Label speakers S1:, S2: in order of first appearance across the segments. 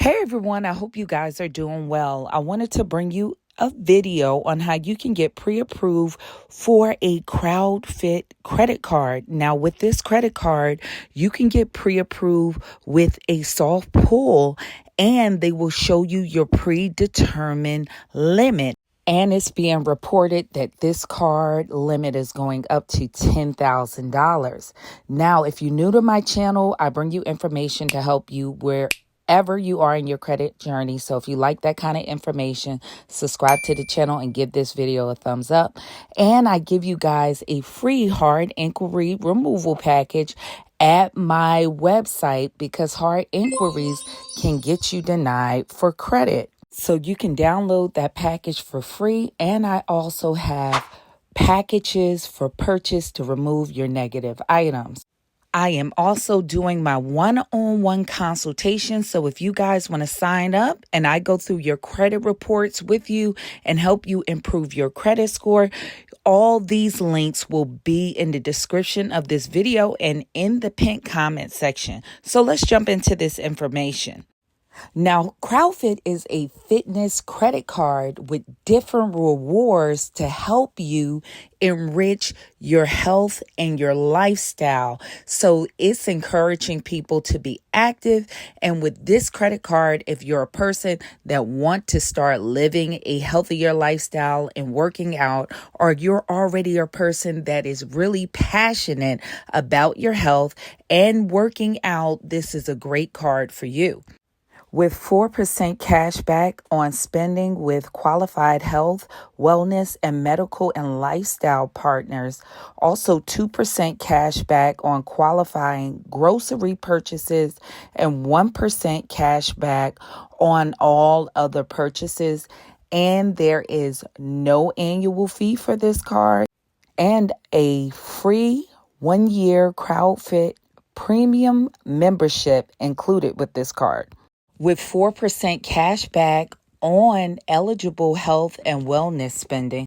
S1: Hey everyone, I hope you guys are doing well. I wanted to bring you a video on how you can get pre-approved for a KrowdFit credit card. Now, with this credit card, you can get pre-approved with a soft pull and they will show you your predetermined limit. And it's being reported that this card limit is going up to $10,000. Now, if you're new to my channel, I bring you information to help you wherever you are in your credit journey. So if you like that kind of information, subscribe to the channel and give this video a thumbs up. And I give you guys a free hard inquiry removal package at my website because hard inquiries can get you denied for credit. So you can download that package for free. And I also have packages for purchase to remove your negative items. I am also doing my one-on-one consultation. So if you guys want to sign up and I go through your credit reports with you and help you improve your credit score, all these links will be in the description of this video and in the pinned comment section. So let's jump into this information. Now, KrowdFit is a fitness credit card with different rewards to help you enrich your health and your lifestyle. So it's encouraging people to be active. And with this credit card, if you're a person that want to start living a healthier lifestyle and working out, or you're already a person that is really passionate about your health and working out, this is a great card for you. With 4% cash back on spending with qualified health, wellness, and medical and lifestyle partners. Also 2% cash back on qualifying grocery purchases and 1% cash back on all other purchases. And there is no annual fee for this card and a free 1-year KrowdFit premium membership included with this card. With 4% cash back on eligible health and wellness spending,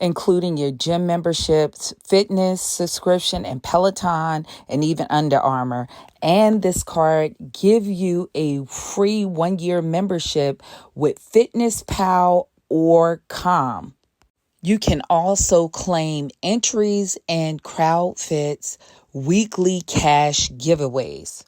S1: including your gym memberships, fitness subscription, and Peloton, and even Under Armour. And this card give you a free 1-year membership with Fitness Pal or Calm. You can also claim entries in KrowdFit's weekly cash giveaways.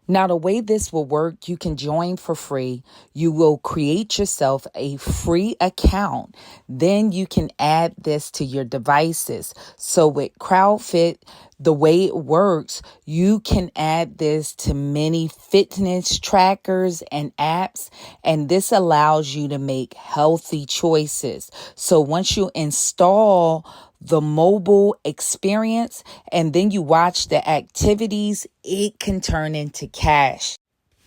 S1: Now, the way this will work, you can join for free. You will create yourself a free account. Then you can add this to your devices. So with KrowdFit, the way it works, you can add this to many fitness trackers and apps, and this allows you to make healthy choices. So once you install the mobile experience and then you watch the activities, it can turn into cash.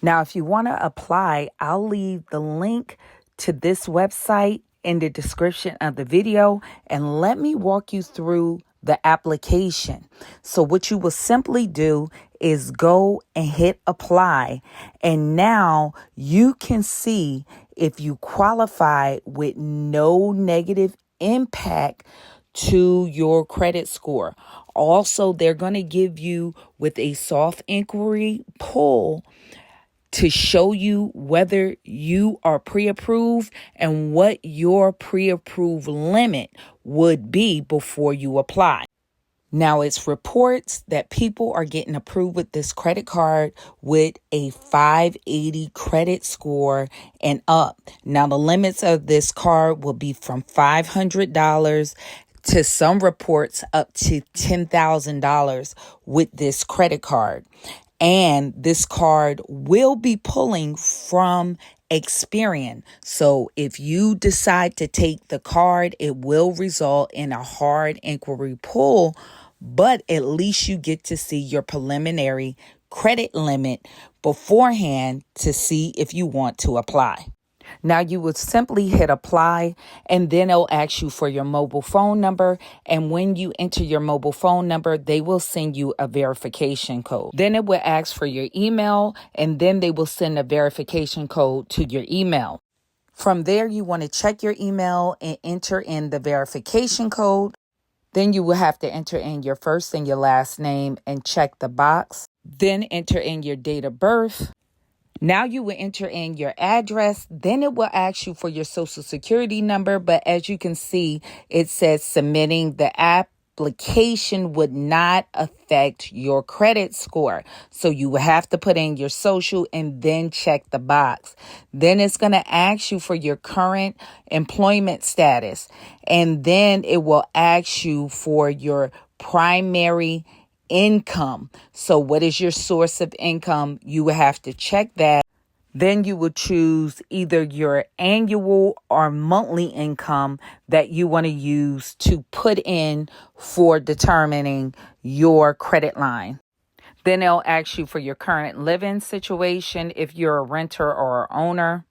S1: Now, if you want to apply, I'll leave the link to this website in the description of the video, and let me walk you through the application. So what you will simply do is go and hit apply, and now you can see if you qualify with no negative impact to your credit score. Also, they're going to give you with a soft inquiry pull to show you whether you are pre-approved and what your pre-approved limit would be before you apply. Now, it's reports that people are getting approved with this credit card with a 580 credit score and up. Now, the limits of this card will be from $500 to some reports up to $10,000 with this credit card. And this card will be pulling from Experian. So if you decide to take the card, it will result in a hard inquiry pull, but at least you get to see your preliminary credit limit beforehand to see if you want to apply. Now you would simply hit apply, and then it'll ask you for your mobile phone number. And when you enter your mobile phone number, they will send you a verification code. Then it will ask for your email, and then they will send a verification code to your email. From there, you want to check your email and enter in the verification code. Then you will have to enter in your first and your last name and check the box. Then enter in your date of birth. Now you will enter in your address, then it will ask you for your social security number. But as you can see, it says submitting the application would not affect your credit score. So you will have to put in your social and then check the box. Then it's going to ask you for your current employment status. And then it will ask you for your primary income. So what is your source of income? You will have to check that. Then you will choose either your annual or monthly income that you want to use to put in for determining your credit line. Then they'll ask you for your current living situation if you're a renter or owner.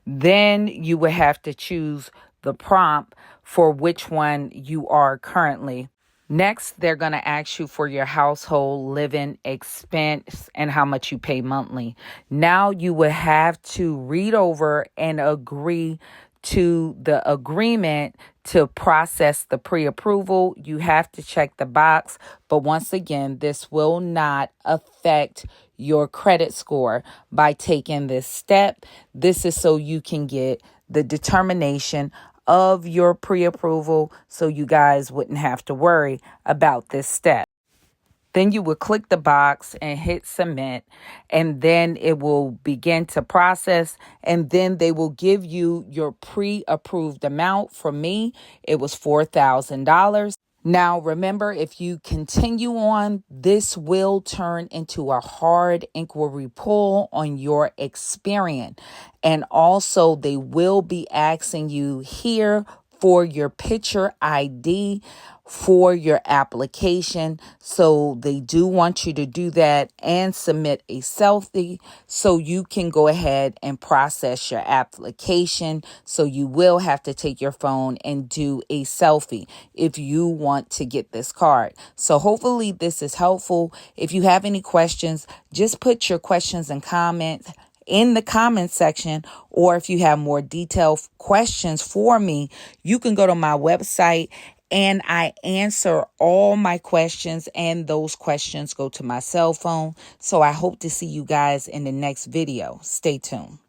S1: Then you will have to choose the prompt for which one you are currently. Next, they're going to ask you for your household living expense and how much you pay monthly. Now you will have to read over and agree to the agreement to process the pre-approval. You have to check the box. But once again, this will not affect your credit score by taking this step. This is so you can get the determination of your pre-approval so you guys wouldn't have to worry about this step. Then you will click the box and hit submit, and then it will begin to process, and then they will give you your pre-approved amount. For me, it was $4,000. Now, remember, if you continue on, this will turn into a hard inquiry pull on your Experian. And also, they will be asking you here for your picture ID for your application. So they do want you to do that and submit a selfie so you can go ahead and process your application. So you will have to take your phone and do a selfie if you want to get this card. So hopefully this is helpful. If you have any questions, just put your questions and comments in the comment section, or if you have more detailed questions for me, you can go to my website and I answer all my questions, and those questions go to my cell phone. So I hope to see you guys in the next video. Stay tuned.